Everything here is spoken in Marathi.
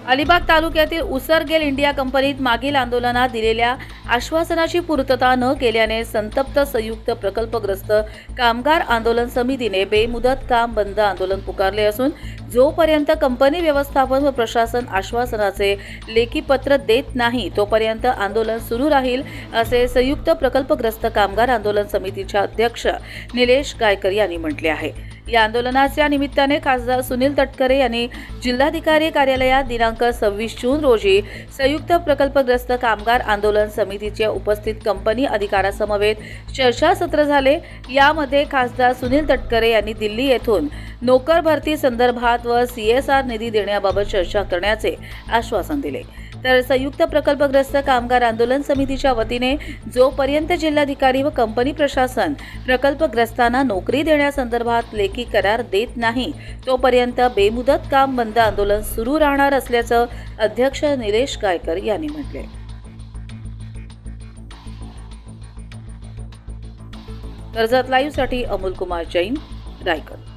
अलिबाग तालुक्यातील उसरगेल इंडिया कंपनीत मागील आंदोलनात दिलेल्या आश्वासनाची पूर्तता न केल्याने संतप्त संयुक्त प्रकल्पग्रस्त कामगार आंदोलन समितीने बेमुदत काम बंद आंदोलन पुकारले असून जोपर्यंत कंपनी व्यवस्थापन व प्रशासन आश्वासनाचे लेखी पत्र देत नाही तोपर्यंत आंदोलन सुरू राहील असे संयुक्त प्रकल्पग्रस्त कामगार आंदोलन समितीचे अध्यक्ष निलेश गायकर यांनी म्हटले आहे। या आंदोलनाच्या निमित्ताने खासदार सुनील तटकरे यांनी जिल्हाधिकारी कार्यालयात दिनांक 26 जून रोजी संयुक्त प्रकल्पग्रस्त कामगार आंदोलन समितीच्या उपस्थित कंपनी अधिकाऱ्यांसमवेत चर्चासत्र झाले। यामध्ये खासदार सुनील तटकरे यांनी दिल्ली येथून नोकर भरती संदर्भात व CSR निधी देण्याबाबत चर्चा करण्याचे आश्वासन दिले। तर संयुक्त प्रकल्पग्रस्त कामगार आंदोलन समितीच्या वतीने जोपर्यंत जिल्हाधिकारी व कंपनी प्रशासन प्रकल्पग्रस्तांना नोकरी देण्यासंदर्भात लेखी करार देत नाही तोपर्यंत बेमुदत काम बंद आंदोलन सुरू राहणार असल्याचं अध्यक्ष निलेश गायकर यांनी म्हटले। कर्जत लाईव्हसाठी अमोल कुमार जैन, रायगड।